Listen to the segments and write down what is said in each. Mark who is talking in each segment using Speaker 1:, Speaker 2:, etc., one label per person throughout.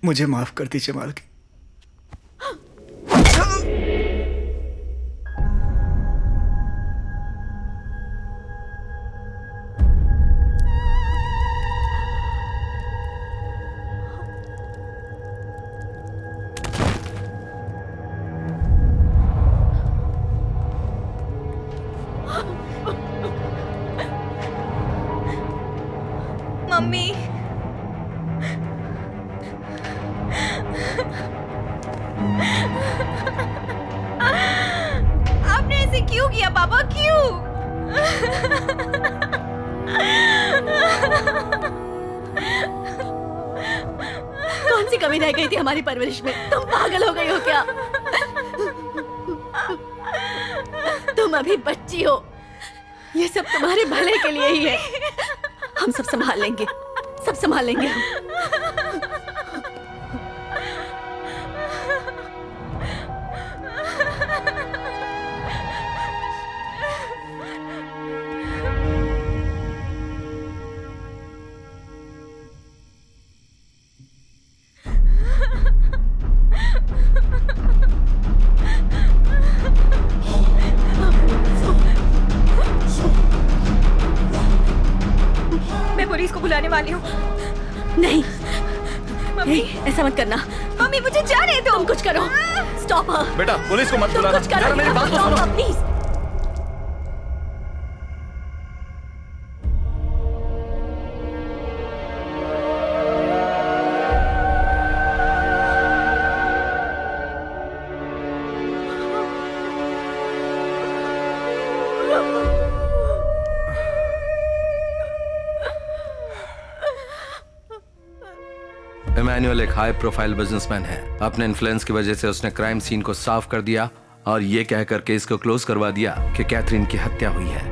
Speaker 1: मुझे माफ कर दीजिए मालकिन।
Speaker 2: मम्मी, आपने ऐसे क्यों किया पापा, क्यों?
Speaker 3: कौन सी कमी रह गई थी हमारी परवरिश में? तुम पागल हो गई हो क्या? तुम अभी बच्ची हो, ये सब तुम्हारे भले के लिए ही है। हम सब संभाल लेंगे, सब संभाल लेंगे हम।
Speaker 2: मैं पुलिस को बुलाने वाली हूँ।
Speaker 3: नहीं,
Speaker 2: मम्मी,
Speaker 3: ऐसा मत करना।
Speaker 2: मम्मी मुझे जाने दो।
Speaker 3: तुम कुछ करो। स्टॉप हर।
Speaker 4: बेटा पुलिस को मत
Speaker 3: तुम
Speaker 4: बुलाना।
Speaker 3: कुछ करो।
Speaker 4: जरा मेरी बात तो सुनो।
Speaker 3: प्लीज।
Speaker 5: इमैनुअल एक हाई प्रोफाइल बिजनेसमैन है। अपने इन्फ्लुएंस की वजह से उसने क्राइम सीन को साफ कर दिया और ये कहकर केस को क्लोज करवा दिया कि कैथरीन की हत्या हुई है।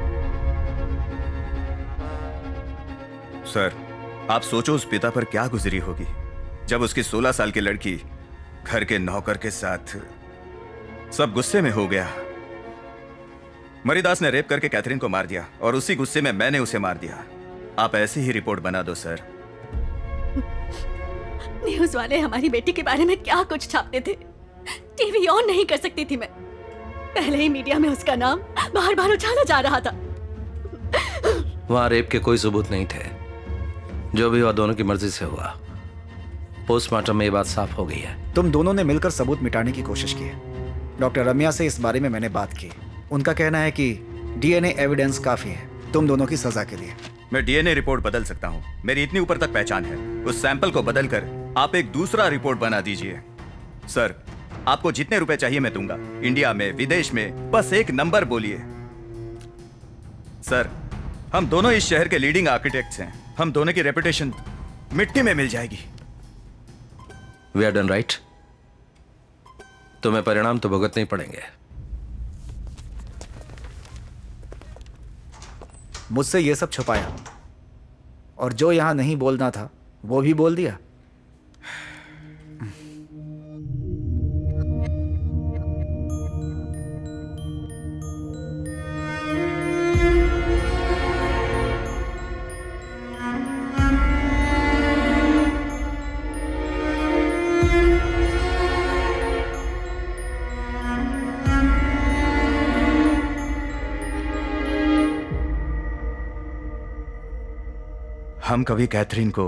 Speaker 4: सर, आप सोचो उस पिता पर क्या गुजरी होगी जब उसकी 16 साल की लड़की घर के नौकर के साथ सब गुस्से में हो गया। मरीदास ने रेप करके कैथरीन को मार दिया और उसी गुस्से में मैंने उसे मार दिया। आप ऐसी ही रिपोर्ट बना दो सर।
Speaker 3: न्यूज़ वाले हमारी बेटी के बारे में क्या कुछ छापते थे। टीवी ऑन नहीं कर सकती थी मैं। पहले ही मीडिया में उसका नाम बार बार उछाला जा रहा था।
Speaker 5: वहां रेप के कोई सबूत नहीं थे। जो भी हुआ दोनों की मर्जी से हुआ। पोस्टमार्टम में ये बात साफ हो गई है।
Speaker 1: तुम दोनों ने मिलकर सबूत मिटाने की कोशिश की है। डॉक्टर रम्या से इस बारे में मैंने बात की। उनका कहना है कि डीएनए एविडेंस काफी है तुम दोनों की सजा के लिए।
Speaker 4: मैं डीएनए रिपोर्ट बदल सकता हूँ। मेरी इतनी ऊपर तक पहचान है। उस सैंपल को बदलकर आप एक दूसरा रिपोर्ट बना दीजिए। सर, आपको जितने रुपए चाहिए मैं दूंगा। इंडिया में, विदेश में, बस एक नंबर बोलिए। सर, हम दोनों इस शहर के लीडिंग आर्किटेक्ट्स हैं। हम दोनों की रेपुटेशन मिट्टी में मिल जाएगी।
Speaker 5: We are done right. तुम्हें परिणाम तो भुगतने ही पड़ेंगे।
Speaker 1: मुझसे ये सब छुपाया और जो यहां नहीं बोलना था वो भी बोल दिया।
Speaker 4: हम कभी कैथरीन को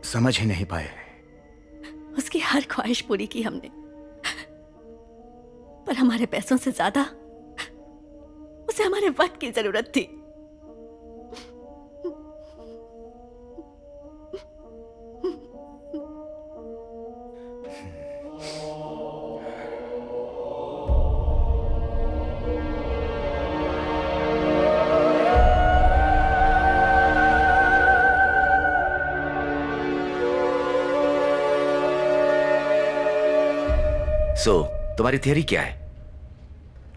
Speaker 4: समझ ही नहीं पाए।
Speaker 3: उसकी हर ख्वाहिश पूरी की हमने, पर हमारे पैसों से ज्यादा उसे हमारे वक्त की जरूरत थी।
Speaker 6: सो तुम्हारी थियरी क्या है?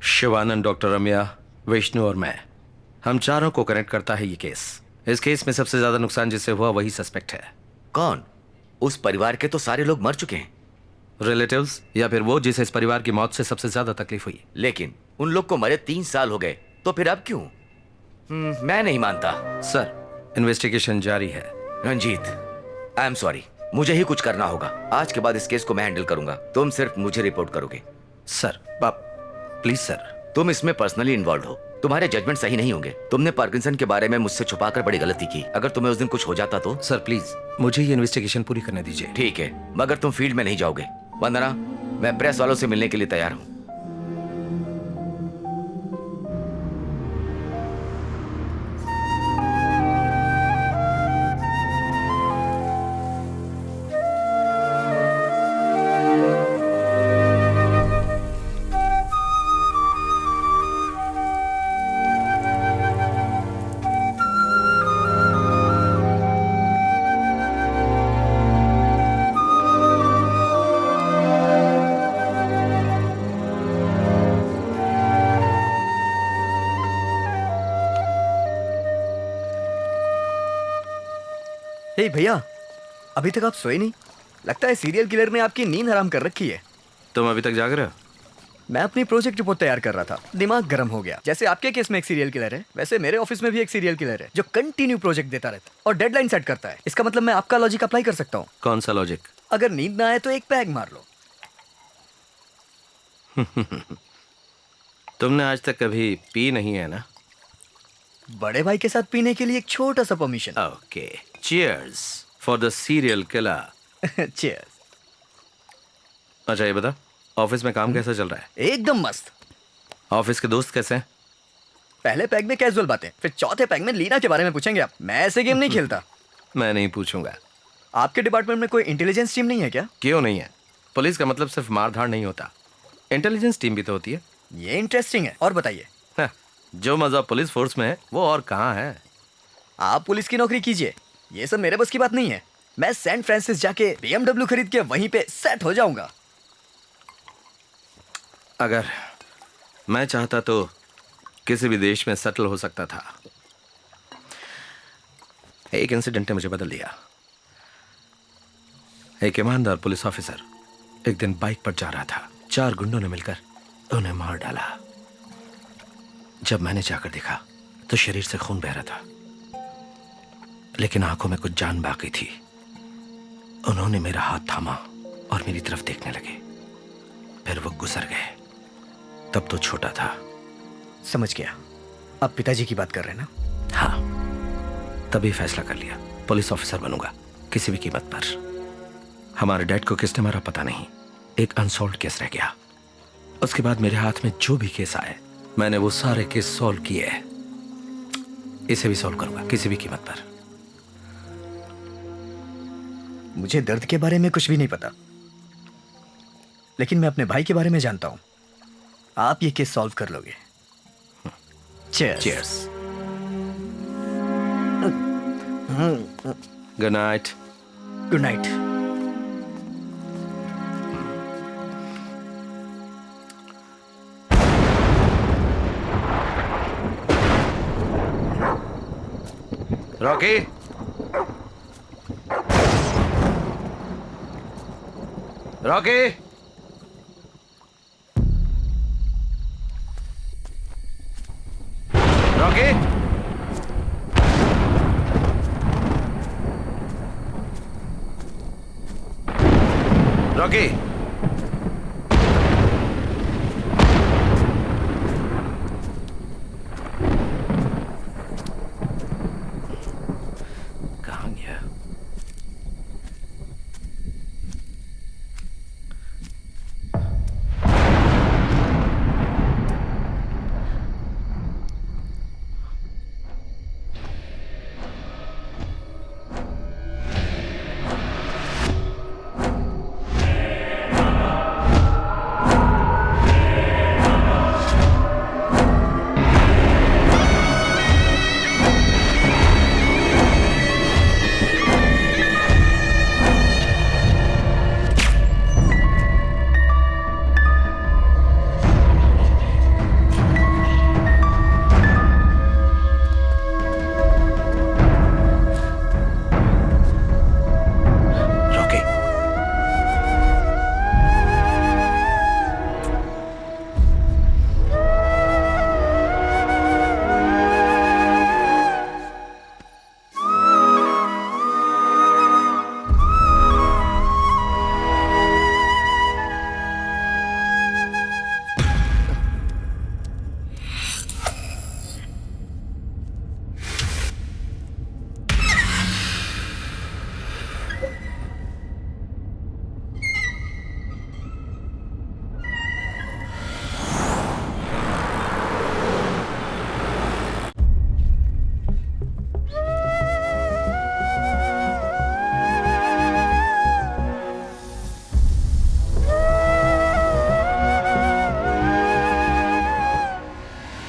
Speaker 5: शिवानंद, डॉक्टर रम्या, विष्णु और मैं, हम चारों को कनेक्ट करता है ये केस। इस केस में सबसे ज्यादा नुकसान जिससे हुआ वही सस्पेक्ट है।
Speaker 6: कौन? उस परिवार के तो सारे लोग मर चुके हैं।
Speaker 5: रिलेटिव्स या फिर वो जिसे इस परिवार की मौत से सबसे ज्यादा तकलीफ हुई।
Speaker 6: लेकिन उन लोग को मरे 3 साल हो गए, तो फिर अब क्यों? मैं नहीं मानता।
Speaker 5: सर, इन्वेस्टिगेशन जारी है।
Speaker 6: रंजीत, आई एम सॉरी, मुझे ही कुछ करना होगा। आज के बाद इस केस को मैं हैंडल करूंगा, तुम सिर्फ मुझे रिपोर्ट करोगे।
Speaker 5: सर, आप प्लीज सर।
Speaker 6: तुम इसमें पर्सनली इन्वॉल्व हो, तुम्हारे जजमेंट सही नहीं होंगे। तुमने पार्किंसन के बारे में मुझसे छुपाकर बड़ी गलती की। अगर तुम्हें उस दिन कुछ हो जाता तो?
Speaker 5: सर प्लीज, मुझे ये इन्वेस्टिगेशन पूरी करने दीजिए।
Speaker 6: ठीक है, मगर तुम फील्ड में नहीं जाओगे। वंदना, मैं प्रेस वालों से मिलने के लिए तैयार हूं।
Speaker 7: हे भैया, अभी तक आप सोए नहीं? लगता है सीरियल किलर ने आपकी नींद हराम कर रखी है।
Speaker 5: तुम अभी तक जाग रहे हो?
Speaker 7: मैं अपनी प्रोजेक्ट रिपोर्ट तैयार कर रहा था, दिमाग गर्म हो गया। जैसे आपके केस में एक सीरियल किलर है, वैसे मेरे ऑफिस में भी एक सीरियल किलर है जो कंटिन्यू प्रोजेक्ट देता रहता है और डेडलाइन सेट करता है। इसका मतलब मैं आपका लॉजिक अप्लाई कर सकता हूँ।
Speaker 5: कौन सा लॉजिक?
Speaker 7: अगर नींद ना आए तो एक पैग मार लो।
Speaker 5: तुमने आज तक कभी पी नहीं है ना?
Speaker 7: बड़े भाई के साथ पीने के लिए एक छोटा सा permission.
Speaker 5: Okay, cheers for the serial killer.
Speaker 7: Cheers.
Speaker 5: अच्छा ये बता, ऑफिस में काम कैसा चल रहा है?
Speaker 7: एकदम मस्त।
Speaker 5: ऑफिस के दोस्त कैसे हैं?
Speaker 7: पहले पैग में कैजुअल बातें, फिर चौथे पैग में लीना के बारे में पूछेंगे आप। मैं ऐसे गेम नहीं खेलता।
Speaker 5: मैं नहीं पूछूंगा।
Speaker 7: आपके डिपार्टमेंट में कोई इंटेलिजेंस टीम नहीं है क्या?
Speaker 5: क्यों नहीं है? पुलिस का मतलब सिर्फ मारधाड़ नहीं होता, इंटेलिजेंस टीम भी तो होती है।
Speaker 7: ये इंटरेस्टिंग है, और बताइए।
Speaker 5: हाँ, जो मजा पुलिस फोर्स में है वो और कहाँ है?
Speaker 7: आप पुलिस की नौकरी कीजिए, ये सब मेरे बस की बात नहीं है। मैं सैन फ्रांसिस जाके BMW खरीद के वहीं पे सेट हो जाऊंगा।
Speaker 5: अगर मैं चाहता तो किसी भी देश में सेटल हो सकता था। एक इंसिडेंट ने मुझे बदल दिया। एक ईमानदार पुलिस ऑफिसर एक दिन बाइक पर जा रहा था, 4 गुंडों ने मिलकर उन्हें मार डाला। जब मैंने जाकर देखा तो शरीर से खून बह रहा था, लेकिन आंखों में कुछ जान बाकी थी। उन्होंने मेरा हाथ थामा और मेरी तरफ देखने लगे, फिर वो गुजर गए। तब तो छोटा था।
Speaker 7: समझ गया, आप पिताजी की बात कर रहे हैं ना?
Speaker 5: हाँ, तभी फैसला कर लिया, पुलिस ऑफिसर बनूंगा किसी भी कीमत पर। हमारे डैड को किसने मारा पता नहीं, एक अनसॉल्व केस रह गया। उसके बाद मेरे हाथ में जो भी केस आए मैंने वो सारे केस सॉल्व किए। इसे भी सॉल्व करूंगा किसी भी कीमत पर।
Speaker 7: मुझे दर्द के बारे में कुछ भी नहीं पता, लेकिन मैं अपने भाई के बारे में जानता हूं। आप ये केस सॉल्व कर लोगे। Cheers.
Speaker 5: Cheers. Good night.
Speaker 7: Good night.
Speaker 5: Rocky, Rocky, Rocky, Rocky. कहाँ गया?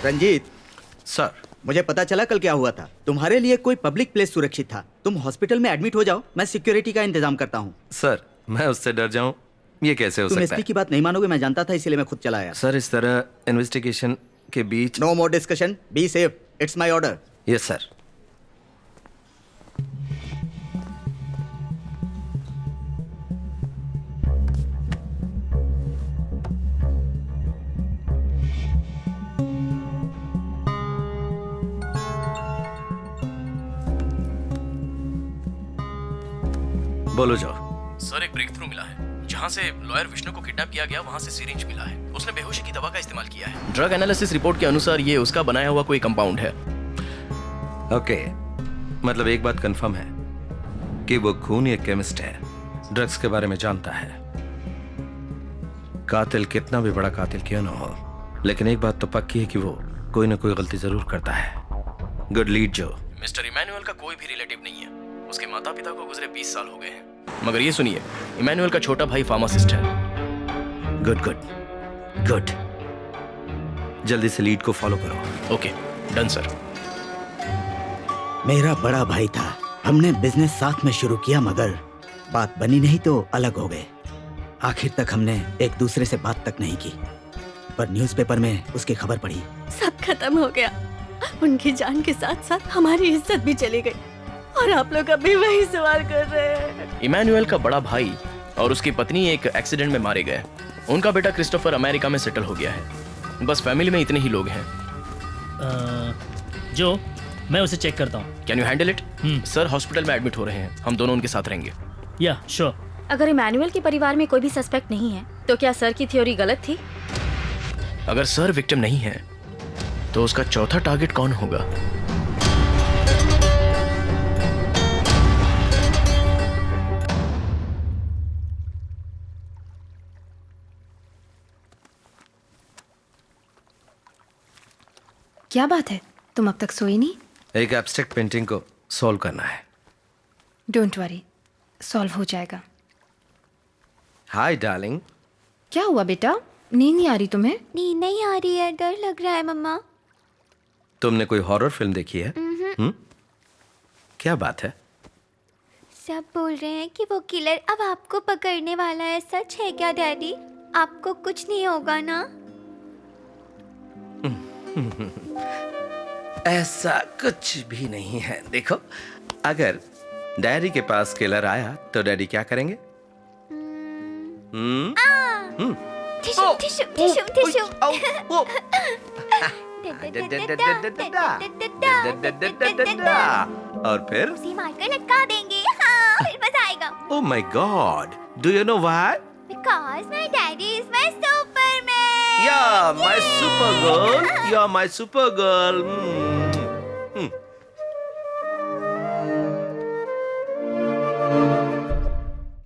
Speaker 8: रंजीत,
Speaker 5: सर
Speaker 8: मुझे पता चला कल क्या हुआ था। तुम्हारे लिए कोई पब्लिक प्लेस सुरक्षित था। तुम हॉस्पिटल में एडमिट हो जाओ, मैं सिक्योरिटी का इंतजाम करता हूँ।
Speaker 5: सर मैं उससे डर जाऊं, ये कैसे हो
Speaker 8: तुम
Speaker 5: सकता
Speaker 8: एसपी
Speaker 5: है?
Speaker 8: की बात नहीं मानोगे, मैं जानता था, इसीलिए मैं खुद चला आया।
Speaker 5: सर इस तरह इन्वेस्टिगेशन के बीच।
Speaker 8: No more discussion, be safe, it's my order.
Speaker 5: Yes sir. बोलो जाओ।
Speaker 9: सर एक ब्रेक थ्रू मिला है। जहाँ से लॉयर विष्णु को किडनैप किया गया वहाँ से सिरिंज मिला है। उसने बेहोशी की दवा का इस्तेमाल किया है। ड्रग एनालिसिस रिपोर्ट के अनुसार ये उसका बनाया हुआ कोई कंपाउंड है।
Speaker 5: ओके, मतलब एक बात कंफर्म है कि वो खूनी एक केमिस्ट है, ड्रग्स के बारे में जानता है। कातिल कितना भी बड़ा कातिल क्यों ना हो, लेकिन एक बात तो पक्की है कि वो कोई ना कोई गलती जरूर करता है। गुड लीड जो।
Speaker 9: मिस्टर इमैनुअल का कोई भी रिलेटिव नहीं है। उसके माता पिता को गुजरे 20 साल हो गए हैं। मगर ये सुनिए, इमैनुअल का छोटा भाई फार्मासिस्ट है।
Speaker 5: गुड गुड गुड, जल्दी से लीड को फॉलो करो।
Speaker 9: Okay done sir.
Speaker 8: मेरा बड़ा भाई था, हमने बिजनेस साथ में शुरू किया, मगर बात बनी नहीं तो अलग हो गए। आखिर तक हमने एक दूसरे से बात तक नहीं की, पर न्यूज़पेपर में उसकी खबर पड़ी।
Speaker 3: सब खत्म हो गया। उनकी जान के साथ साथ हमारी इज्जत भी चली गई, और आप लोग अभी वही सवाल कर रहे हैं।
Speaker 9: इमैनुअल का बड़ा भाई और उसकी पत्नी एक एक्सीडेंट में मारे गए। उनका बेटा क्रिस्टोफर अमेरिका में सेटल हो गया है। बस फैमिली में इतने ही लोग हैं।
Speaker 10: जो मैं उसे चेक करता हूँ।
Speaker 9: Can you handle it? Sir hospital में एडमिट हो रहे हैं, हम दोनों उनके साथ रहेंगे।
Speaker 10: या श्योर।
Speaker 2: अगर इमैनुअल के परिवार में कोई भी सस्पेक्ट नहीं है तो क्या सर की थ्योरी गलत थी?
Speaker 9: अगर सर विक्टिम नहीं है तो उसका चौथा टारगेट कौन होगा?
Speaker 2: क्या बात है, तुम अब तक सोई नहीं?
Speaker 5: एक एब्स्ट्रैक्ट पेंटिंग को सॉल्व करना है।
Speaker 2: डोंट वरी, सॉल्व हो जाएगा।
Speaker 5: Hi darling.
Speaker 2: क्या हुआ बेटा, नींद नहीं आ रही तुम्हें?
Speaker 11: नींद नहीं आ रही है, डर लग रहा है मम्मा।
Speaker 5: तुमने कोई हॉरर फिल्म देखी है? क्या बात है?
Speaker 11: सब बोल रहे हैं कि वो किलर अब आपको पकड़ने वाला है। सच है क्या डैडी? आपको कुछ नहीं होगा ना?
Speaker 5: ऐसा कुछ भी नहीं है। देखो, अगर डैडी के पास किलर आया तो डैडी क्या करेंगे?
Speaker 11: Tissue tissue tissue tissue.
Speaker 5: और फिर
Speaker 11: उसे मारकर लटका देंगे। हाँ, फिर मजा आएगा।
Speaker 5: Oh my God! Do you know why?
Speaker 11: Because my daddy is my Superman.
Speaker 5: Yeah, my super girl. You're my super girl.